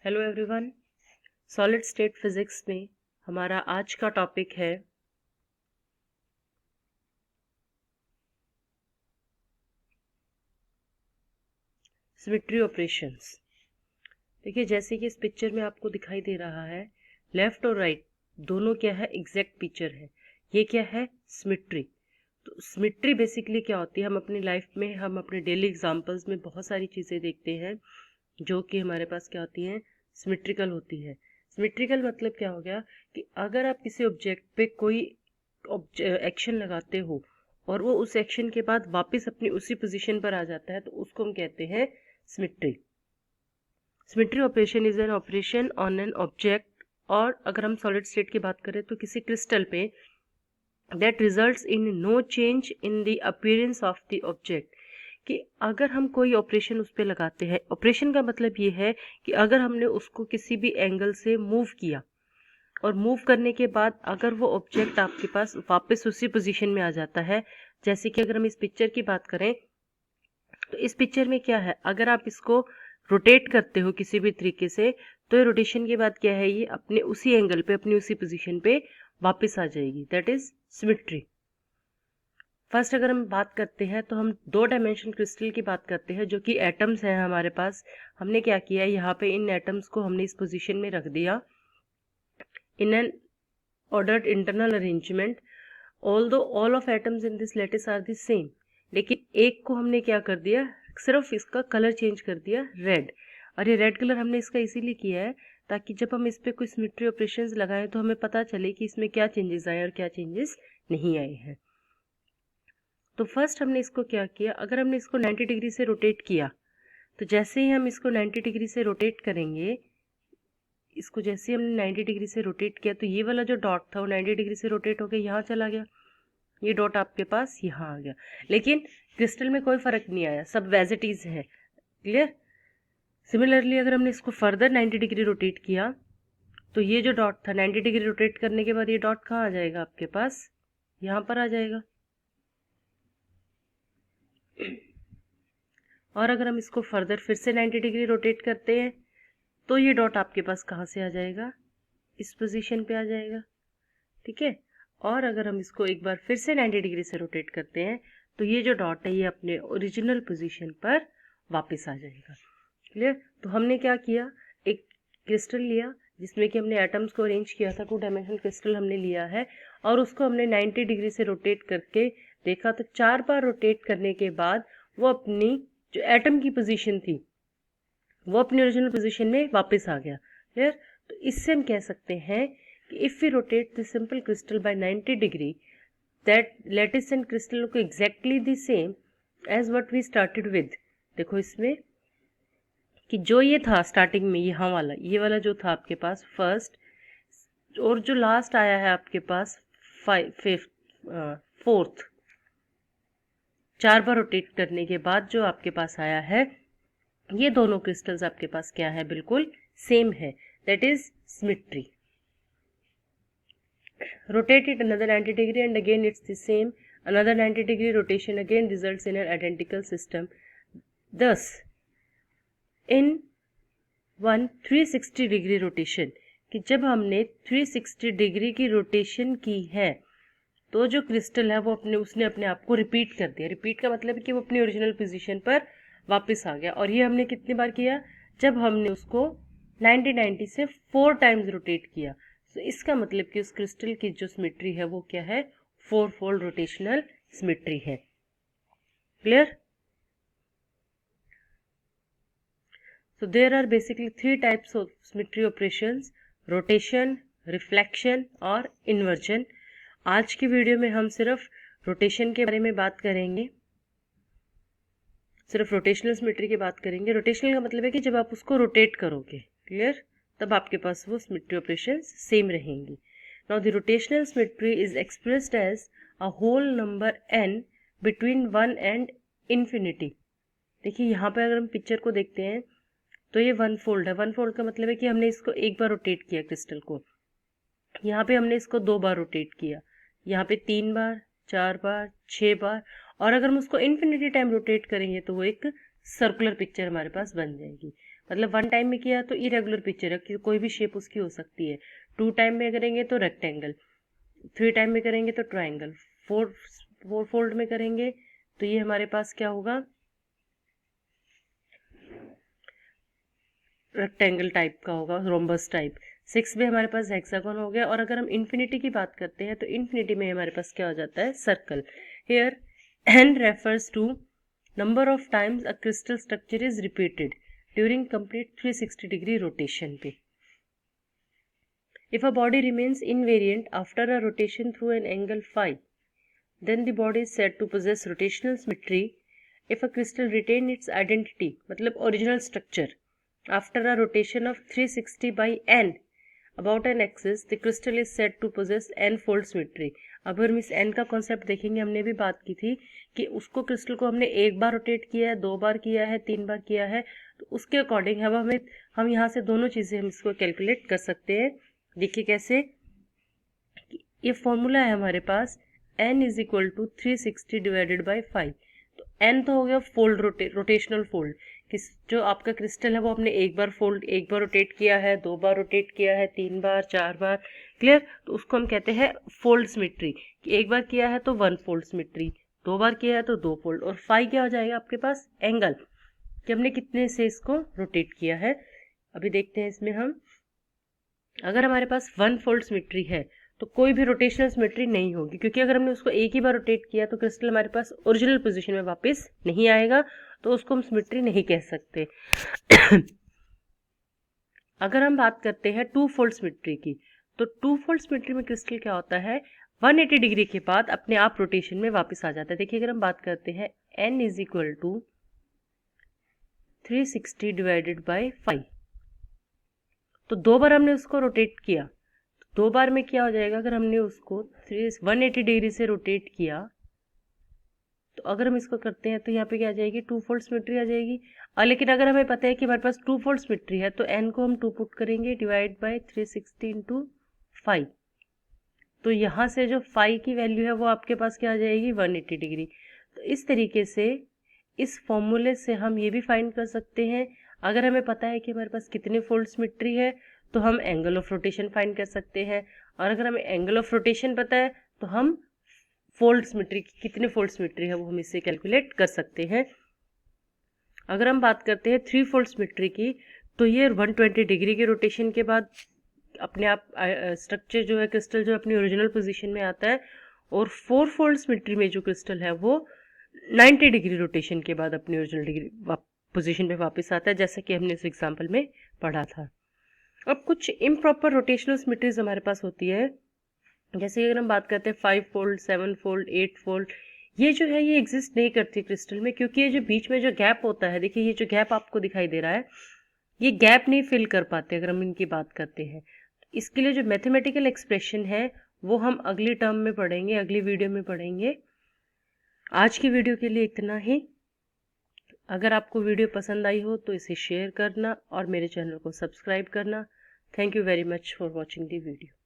Hello everyone. Solid state physics में हमारा आज का टॉपिक है सिमेट्री ऑपरेशंस। देखिए, जैसे कि इस पिक्चर में आपको दिखाई दे रहा है, लेफ्ट और राइट दोनों क्या है, एग्जैक्ट पिक्चर है। ये क्या है, सिमेट्री। तो सिमेट्री बेसिकली क्या होती है, हम अपनी लाइफ में, हम अपने डेली एग्जांपल्स में बहुत सारी चीज़ें देखते हैं जो कि हमारे पास क्या होती हैं, सिमेट्रिकल होती है। सिमेट्रिकल मतलब क्या हो गया कि अगर आप किसी ऑब्जेक्ट पे कोई एक्शन लगाते हो और वो उस एक्शन के बाद वापस अपनी उसी पोजीशन पर आ जाता है, तो उसको हम कहते हैं symmetry. Symmetry operation is an operation on an object, और अगर हम सॉलिड स्टेट की बात करें तो किसी क्रिस्टल पे, that results in no change in the appearance of the object. कि अगर हम कोई ऑपरेशन उस पर लगाते हैं, ऑपरेशन का मतलब ये है कि अगर हमने उसको किसी भी एंगल से मूव किया और मूव करने के बाद अगर वो ऑब्जेक्ट आपके पास वापस उसी पोजीशन में आ जाता है, जैसे कि अगर हम इस पिक्चर की बात करें तो इस पिक्चर में क्या है, अगर आप इसको रोटेट करते हो किसी भी तरीके से, तो ये रोटेशन के बाद क्या है, ये अपने उसी एंगल पे, अपनी उसी पोजीशन पे वापस आ जाएगी। That is symmetry. फर्स्ट अगर हम बात करते हैं तो हम दो डायमेंशन क्रिस्टल की बात करते हैं, जो कि एटम्स हैं हमारे पास। हमने क्या किया, यहाँ पे इन एटम्स को हमने इस पोजीशन में रख दिया in an ordered internal arrangement, although all of atoms in this lattice are the same। लेकिन एक को हमने क्या कर दिया, सिर्फ इसका कलर चेंज कर दिया रेड। और ये रेड कलर हमने इसका इसीलिए किया है ताकि जब हम इस पे कोई सिमेट्री ऑपरेशंस लगाएं तो हमें पता चले कि इसमें क्या चेंजेस आए और क्या चेंजेस नहीं आए हैं। तो फर्स्ट हमने इसको क्या किया, अगर हमने इसको 90 डिग्री से रोटेट किया, तो जैसे ही हम इसको 90 डिग्री से रोटेट करेंगे, इसको जैसे हमने 90 डिग्री से रोटेट किया, तो ये वाला जो डॉट था वो 90 डिग्री से रोटेट होकर यहाँ चला गया। ये डॉट आपके पास यहाँ आ गया, लेकिन क्रिस्टल में कोई फर्क नहीं आया, सब एज इट इज है। क्लियर। सिमिलरली अगर हमने इसको फर्दर 90 डिग्री रोटेट किया, तो ये जो डॉट था 90 डिग्री रोटेट करने के बाद ये डॉट कहाँ आ जाएगा आपके पास, यहाँ पर आ जाएगा। और अगर हम इसको फर्दर फिर से 90 डिग्री रोटेट करते हैं, तो ये डॉट आपके पास कहाँ से आ जाएगा, इस पोजीशन पे आ जाएगा। ठीक है। और अगर हम इसको एक बार फिर से 90 डिग्री से रोटेट करते हैं, तो ये जो डॉट है ये अपने ओरिजिनल पोजीशन पर वापस आ जाएगा। क्लियर। तो हमने क्या किया, एक क्रिस्टल लिया जिसमें कि हमने एटम्स को अरेंज किया था, 2 डायमेंशनल क्रिस्टल हमने लिया है, और उसको हमने 90 डिग्री से रोटेट करके देखा, तो 4 बार रोटेट करने के बाद वो अपनी जो एटम की पोजीशन थी वो अपनी ओरिजिनल पोजीशन में वापस आ गया। क्लियर। तो इससे हम कह सकते हैं कि if we rotate the simple crystal by 90 degree, that lattice and crystal को exactly the same as what we started with. देखो इसमें कि जो ये था स्टार्टिंग में, यहाँ वाला, ये वाला जो था आपके पास फर्स्ट, और जो लास्ट आया है आपके पास फिफ्थ, फोर्थ, 4 बार रोटेट करने के बाद जो आपके पास आया है, ये दोनों क्रिस्टल्स आपके पास क्या है, बिल्कुल सेम है। That is symmetry. Rotate it another 90 degree and again it's the same, another 90 degree rotation again results in an identical system। thus in one 360 degree rotation, कि जब हमने 360 डिग्री की रोटेशन की है, तो जो क्रिस्टल है वो उसने अपने आप को रिपीट कर दिया। रिपीट का मतलब है कि वो अपनी ओरिजिनल पोजीशन पर वापस आ गया। और ये हमने कितनी बार किया, जब हमने उसको 90 से 4 टाइम्स रोटेट किया। तो इसका मतलब कि उस क्रिस्टल की जो सिमेट्री है वो क्या है, 4 फोल्ड रोटेशनल सिमेट्री है। Clear. So there are basically 3 types of symmetry operations: rotation, reflection और inversion। आज की वीडियो में हम सिर्फ रोटेशन के बारे में बात करेंगे, सिर्फ रोटेशनल सिमेट्री की बात करेंगे। रोटेशनल का मतलब है कि जब आप उसको रोटेट करोगे, क्लियर, तब आपके पास वो सिमेट्री ऑपरेशंस सेम रहेंगी। Now the rotational symmetry is expressed as a whole number n between 1 and infinity. देखिए यहाँ पे अगर हम पिक्चर को देखते हैं तो ये 1 फोल्ड है। 1 फोल्ड का मतलब है कि हमने इसको एक बार रोटेट किया क्रिस्टल को, यहाँ पे हमने इसको 2 बार रोटेट किया, यहाँ पे 3 बार, 4 बार, 6 बार, और अगर हम उसको इन्फिनिटी टाइम रोटेट करेंगे तो वो एक सर्कुलर पिक्चर हमारे पास बन जाएगी। मतलब 1 टाइम में किया तो इरेगुलर पिक्चर है, कोई भी शेप उसकी हो सकती है। 2 टाइम में करेंगे तो रेक्टेंगल, 3 टाइम में करेंगे तो ट्राइंगल, 4 फोल्ड में करेंगे तो ये हमारे पास क्या होगा, रेक्टेंगल टाइप का होगा, रोम्बस टाइप। 6 में हमारे पास हेक्सागोन हो गया। और अगर हम इन्फिनिटी की बात करते हैं तो इन्फिनिटी में हमारे पास क्या हो जाता है, circle. Here n refers to number of times a crystal structure is repeated during complete 360-degree rotation पे। If a body remains invariant after a rotation through an angle phi, then the body is said to possess rotational symmetry. If a crystal retain its identity, मतलब original structure, after a rotation of 360 by n about an axis, the crystal is said to possess n-fold symmetry। अब हम इस n का concept देखेंगे, हमने भी बात की थी कि उसको क्रिस्टल को हमने एक बार रोटेट किया है, 2 बार किया है, 3 बार किया है, तो उसके अकॉर्डिंग हम यहाँ से दोनों चीज़ें हम इसको कैलकुलेट कर सकते हैं। देखिए कैसे, ये फॉर्मूला है हमारे पास n is equal to 360 divided by 5। तो n तो हो गया फोल्ड, रोटेशनल फोल्ड, जो आपका क्रिस्टल है वो आपने एक बार रोटेट किया है, 2 बार रोटेट किया है, 3 बार, 4 बार, क्लियर। तो उसको हम कहते हैं फोल्ड सिमेट्री, कि एक बार किया है तो 1 फोल्ड सिमेट्री, 2 बार किया है तो 2 फोल्ड। और 5 क्या हो जाएगा आपके पास, एंगल, कि हमने कितने से इसको रोटेट किया है। अभी देखते हैं इसमें हम, अगर हमारे पास 1 फोल्ड सिमेट्री है तो कोई भी रोटेशनल सिमेट्री नहीं होगी, क्योंकि अगर हमने उसको एक ही बार रोटेट किया तो क्रिस्टल हमारे पास ओरिजिनल पोजीशन में वापस नहीं आएगा, तो उसको हम सिमेट्री नहीं कह सकते। अगर हम बात करते हैं 2 फोल्ड सिमेट्री की, तो 2 फोल्ड सिमेट्री में क्रिस्टल क्या होता है, 180 डिग्री के बाद अपने आप रोटेशन में वापस आ जाता है। देखिए अगर हम बात करते हैं n is equal to 360 divided by 5, तो 2 बार हमने उसको रोटेट किया, 2 बार में क्या हो जाएगा, अगर हमने उसको 180 डिग्री से रोटेट किया, तो अगर हम इसको करते हैं तो यहाँ पे क्या आ जाएगी, 2 फोल्ड सिमेट्री आ जाएगी। और लेकिन अगर हमें पता है कि हमारे पास 2 फोल्ड सिमेट्री है तो n को हम 2 पुट करेंगे, डिवाइड बाय 360 इंटू 5, तो यहाँ से जो 5 की वैल्यू है वो आपके पास क्या आ जाएगी, 180 डिग्री। तो इस तरीके से इस फॉर्मूले से हम ये भी फाइंड कर सकते हैं, अगर हमें पता है कि हमारे पास कितने फोल्ड सिमेट्री है तो हम एंगल ऑफ रोटेशन फाइंड कर सकते हैं, और अगर हमें एंगल ऑफ रोटेशन पता है तो हम फोल्ड सिमेट्री, कितने फोल्ड सिमेट्री है वो हम इससे कैलकुलेट कर सकते हैं। अगर हम बात करते हैं 3 फोल्ड सिमेट्री की, तो ये 120 डिग्री के रोटेशन के बाद अपने आप स्ट्रक्चर जो है, क्रिस्टल जो अपनी ओरिजिनल पोजीशन में आता है, और 4 फोल्ड सिमेट्री में जो क्रिस्टल है वो 90 डिग्री रोटेशन के बाद अपनी ओरिजिनल पोजीशन में वापस आता है, जैसा कि हमने इस एग्जाम्पल में पढ़ा था। अब कुछ इम्प्रॉपर रोटेशनल सिमेट्रीज हमारे पास होती है, जैसे अगर हम बात करते हैं 5 फोल्ड, 7 फोल्ड, 8 फोल्ड, ये जो है ये एग्जिस्ट नहीं करती क्रिस्टल में, क्योंकि ये जो बीच में जो गैप होता है, देखिए ये जो गैप आपको दिखाई दे रहा है, ये गैप नहीं फिल कर पाते अगर हम इनकी बात करते हैं। इसके लिए जो मैथमेटिकल एक्सप्रेशन है वो हम अगली टर्म में पढ़ेंगे, अगली वीडियो में पढ़ेंगे। आज की वीडियो के लिए इतना ही। अगर आपको वीडियो पसंद आई हो तो इसे शेयर करना और मेरे चैनल को सब्सक्राइब करना। Thank you very much for watching the video.